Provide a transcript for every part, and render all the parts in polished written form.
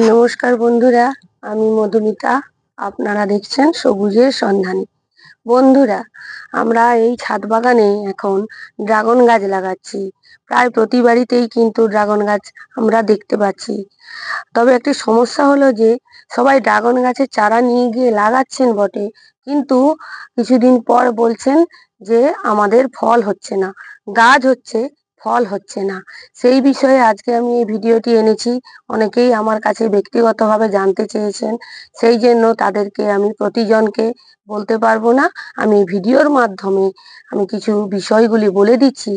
নমস্কার বন্ধুরা, আমি মধুমিতা। আপনারা দেখছেন সবুজের সন্ধানে। বন্ধুরা, আমরা এই ছাদ বাগানে এখন ড্রাগন গাছ লাগাচ্ছি। প্রায় প্রতি বাড়িতেই কিন্তু ড্রাগন গাছ আমরা দেখতে পাচ্ছি। তবে একটি সমস্যা হলো যে সবাই ড্রাগন গাছের চারা নিয়ে গিয়ে লাগাচ্ছেন বটে, কিন্তু কিছুদিন পর বলছেন যে আমাদের ফল হচ্ছে না, গাছ হচ্ছে, ফল হচ্ছে না। সেই বিষয়ে আজকে আমি এই ভিডিওটি এনেছি। অনেকেই আমার কাছে ব্যক্তিগতভাবে জানতে চেয়েছেন, সেই জন্য তাদেরকে আমি প্রতিজনকে বলতে পারবো না। আমি ভিডিওর মাধ্যমে আমি কিছু বিষয়গুলি বলে দিচ্ছি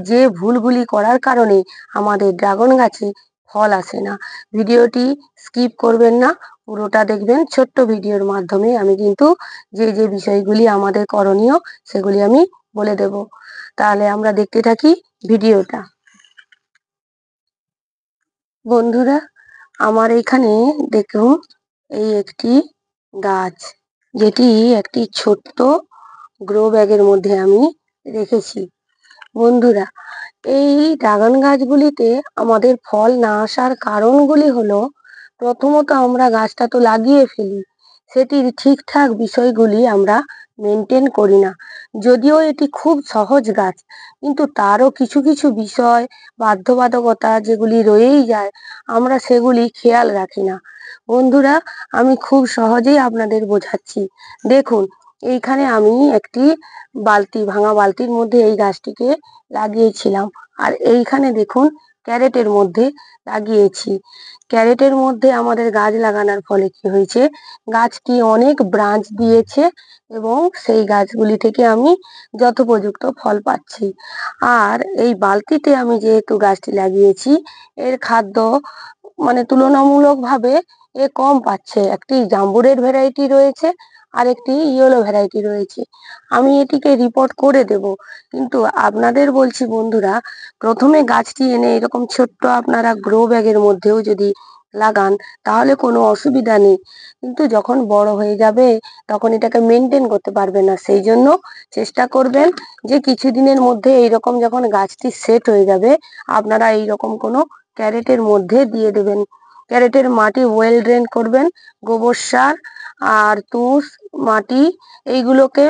যে ভুলগুলি করার কারণে আমাদের ড্রাগন গাছে ফল আসে না। ভিডিওটি স্কিপ করবেন না, পুরোটা দেখবেন। ছোট্ট ভিডিওর মাধ্যমে আমি কিন্তু যে বিষয়গুলি আমাদের করণীয় সেগুলি আমি বলে দেব। তাহলে আমরা দেখতে থাকি ভিডিওটা। বন্ধুরা, আমার এখানে দেখুন, এই একটি গাছ, যেটি একটি ছোট্ট গ্রো ব্যাগের মধ্যে আমি রেখেছি। বন্ধুরা, এই ড্রাগন গাছগুলিতে আমাদের ফল না আসার কারণগুলি হলো, প্রথমত আমরা গাছটা তো লাগিয়ে ফেলি, সেটির ঠিকঠাক বিষয়গুলি আমরা মেনটেন করি না। যদিও এটি খুব সহজ গাছ, কিন্তু তারও কিছু কিছু বিষয়, বাধ্যবাধকতা যেগুলি রয়েই যায়, আমরা সেগুলি খেয়াল রাখি না। বন্ধুরা, আমি খুব সহজেই আপনাদের বোঝাচ্ছি। দেখুন, এইখানে আমি একটি ভাঙা বালতির মধ্যে এই গাছটিকে লাগিয়েছিলাম। আর এইখানে দেখুন, ক্যারেটের মধ্যে লাগিয়েছি। ক্যারেটের মধ্যে আমাদের গাছ লাগানোর ফলে কি হয়েছে, গাছটি অনেক ব্রাঞ্চ দিয়েছে এবং সেই গাছগুলি থেকে আমি যথোপযুক্ত ফল পাচ্ছি। আর এই বালতিতে আমি যেহেতু গাছটি লাগিয়েছি, এর খাদ্য তুলনামূলকভাবে এ কম পাচ্ছে। একটি জাম্বুরের ভ্যারাইটি রয়েছে আর একটি ইয়েলো ভ্যারাইটি রয়েছে। আমি এটিকে রিপোর্ট করে দেব, কিন্তু আপনাদের বলছি বন্ধুরা, প্রথমে গাছটি এনে এরকম ছোট্ট আপনারা গ্রো ব্যাগের মধ্যেও যদি লাগান তাহলে কোনো অসুবিধা নেই, কিন্তু যখন বড় হয়ে যাবে তখন এটাকে মেনটেন করতে পারবে না। সেই জন্য চেষ্টা করবেন যে কিছুদিনের মধ্যে এইরকম যখন গাছটি সেট হয়ে যাবে, আপনারা এইরকম কোনো ক্যারেটের মধ্যে দিয়ে দেবেন। ক্যারেটের মাটি ওয়েল ড্রেন করবেন, গোবর সার আর তুষ মাটি এইগুলোকে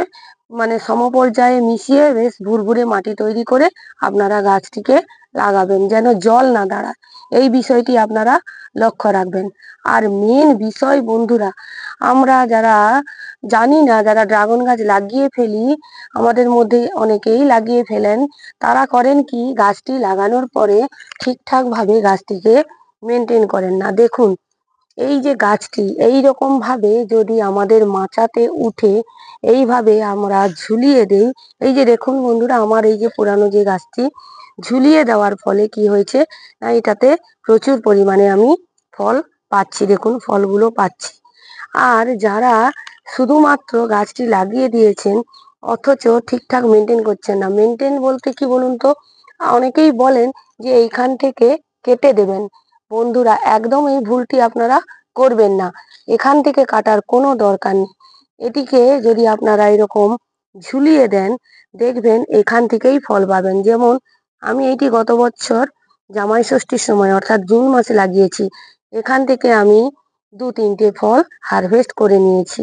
সমপর্যায়ে মিশিয়ে বেশ ভুরভুরে মাটি তৈরি করে আপনারা গাছটিকে লাগাবেন, যেন জল না দাঁড়ায়। এই বিষয়টি আপনারা লক্ষ্য রাখবেন। আর মেন বিষয় বন্ধুরা, আমরা যারা জানি না, যারা ড্রাগন গাছ লাগিয়ে ফেলি, আমাদের মধ্যে অনেকেই লাগিয়ে ফেলেন, তারা করেন কি, গাছটি লাগানোর পরে ঠিকঠাক ভাবে গাছটিকে মেনটেন করেন না। দেখুন, এই যে গাছটি এই রকম ভাবে যদি আমাদের মাচাতে উঠে এইভাবে আমরা ঝুলিয়ে দেই, এই যে দেখুন বন্ধুরা, আমার এই যে পুরানো যে গাছটি ঝুলিয়ে দেওয়ার ফলে কি হয়েছে না, এটাতে প্রচুর পরিমাণে আমি ফল পাচ্ছি। দেখুন, ফলগুলো পাচ্ছি। আর যারা শুধুমাত্র গাছটি লাগিয়ে দিয়েছেন অথচ ঠিকঠাক মেনটেন করছেন না, মেনটেন বলতে কি বলুন তো, অনেকেই বলেন যে এইখান থেকে কেটে দেবেন। বন্ধুরা, একদম এই ভুলটি আপনারা করবেন না। এখান থেকে কাটার কোনো দরকার নেই। এটিকে যদি আপনারা এরকম ঝুলিয়ে দেন, দেখবেন এখান থেকেই ফল পাবেন। যেমন আমি এটি গত বছর জামাই ষষ্ঠীর সময় অর্থাৎ জুন মাসে লাগিয়েছি। এখান থেকে আমি 2-3টে ফল হারভেস্ট করে নিয়েছি।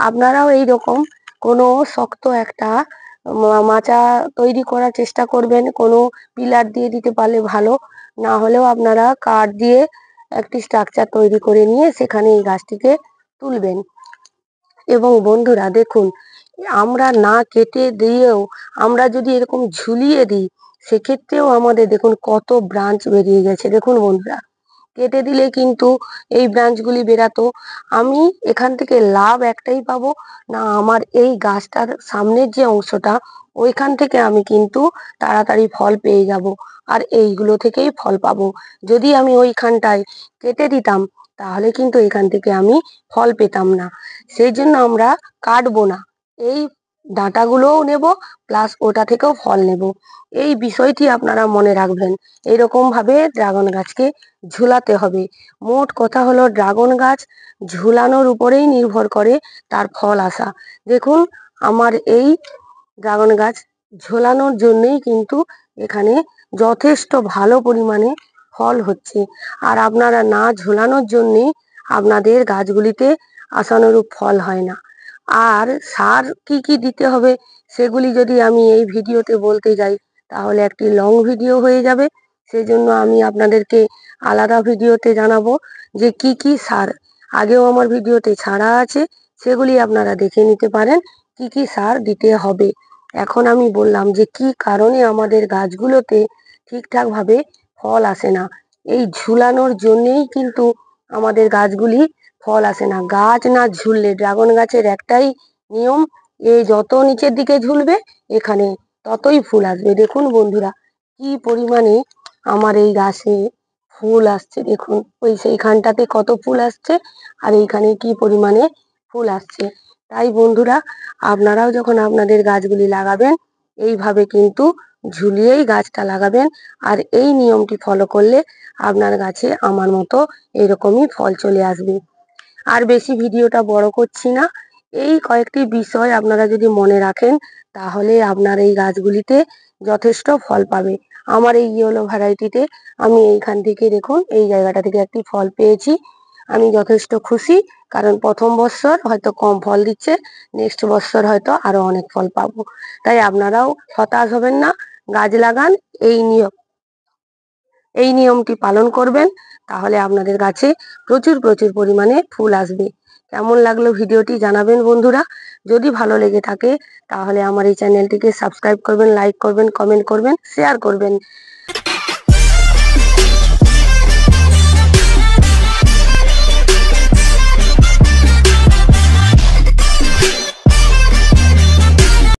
আপনারাও এইরকম কোনো শক্ত একটা মাচা তৈরি করার চেষ্টা করবেন। কোনো পিলার দিয়ে দিতে পারলে ভালো, না হলেও আপনারা কাঠ দিয়ে একটি স্ট্রাকচার তৈরি করে নিয়ে সেখানে এই গাছটিকে তুলবেন। এবং বন্ধুরা দেখুন, আমরা না কেটে দিয়েও আমরা যদি এরকম ঝুলিয়ে দিই, সেক্ষেত্রেও আমাদের দেখুন কত ব্রাঞ্চ বেরিয়ে গেছে। দেখুন বন্ধুরা, কেটে দিলে কিন্তু এই ব্রাঞ্চগুলি বেরাতো। আমি এখান থেকে লাভ একটাই পাবো, না আমার এই গাছটার সামনের যে অংশটা, ওইখান থেকে আমি কিন্তু তাড়াতাড়ি ফল পেয়ে যাব। আর এইগুলো থেকেই ফল পাবো। যদি আমি ওইখানটায় কেটে দিতাম তাহলে কিন্তু এখান থেকে আমি ফল পেতাম না। সেই জন্য আমরা কাটবো না, এই ডাঁটাগুলোও নেব, প্লাস ওটা থেকেও ফল নেব। এই বিষয়টি আপনারা মনে রাখবেন। এইরকম ভাবে ড্রাগন গাছকে ঝুলাতে হবে। মোট কথা হলো, ড্রাগন গাছ ঝুলানোর উপরেই নির্ভর করে তার ফল আসা। দেখুন, আমার এই ড্রাগন গাছ ঝোলানোর জন্যই কিন্তু এখানে যথেষ্ট ভালো পরিমাণে ফল হচ্ছে। আর আপনারা না ঝোলানোর জন্যে আপনাদের গাছগুলিতে আশানুরূপ ফল হয় না। আর সার কি কি দিতে হবে সেগুলি যদি আমি এই ভিডিওতে বলতে যাই তাহলে একটি লং ভিডিও হয়ে যাবে। সেজন্য আমি আপনাদেরকে আলাদা ভিডিওতে জানাবো যে কি কি সার, আগেও আমার ভিডিওতে ছাড়া আছে, সেগুলি আপনারা দেখে নিতে পারেন কি কি সার দিতে হবে। এখন আমি বললাম যে কি কারণে আমাদের গাছগুলোতে ঠিকঠাকভাবে ফল আসে না। এই ঝুলানোর জন্যেই কিন্তু আমাদের গাছগুলি ফল আসে না। গাছ না ঝুললে, ড্রাগন গাছের একটাই নিয়ম, এ যত নিচের দিকে ঝুলবে এখানে ততই ফুল আসবে। দেখুন বন্ধুরা কি পরিমাণে আমার এই গাছে ফুল আসছে, দেখুন ওই সেইখানটাতে কত ফুল আসছে আর এইখানে কি পরিমাণে ফুল আসছে। তাই বন্ধুরা আপনারাও যখন আপনাদের গাছগুলি লাগাবেন এইভাবে কিন্তু ঝুলিয়েই গাছটা লাগাবেন। আর এই নিয়মটি ফলো করলে আপনার গাছে আমার মতো এরকমই ফল চলে আসবে। আর বেশি ভিডিওটা বড় করছি না, এই কয়েকটি বিষয় আপনারা যদি মনে রাখেন তাহলে আপনার এই গাছগুলিতে যথেষ্ট ফল পাবে। আমার এই ইয়েলো ভ্যারাইটিতে আমি এইখান থেকে দেখুন এই জায়গাটা থেকে একটি ফল পেয়েছি, আমি যথেষ্ট খুশি। কারণ প্রথম বছর হয়তো কম ফল দিচ্ছে, নেক্সট বছর হয়তো আরো অনেক ফল পাবো। তাই আপনারাও হতাশ হবেন না, গাছ লাগান, এই নিয়ম এই নিয়মটি পালন করবেন, তাহলে আপনাদের গাছে প্রচুর প্রচুর পরিমাণে ফুল আসবে। কেমন লাগলো ভিডিওটি জানাবেন বন্ধুরা। যদি ভালো লেগে থাকে তাহলে আমার এই চ্যানেলটিকে সাবস্ক্রাইব করবেন, লাইক করবেন, কমেন্ট করবেন, শেয়ার করবেন।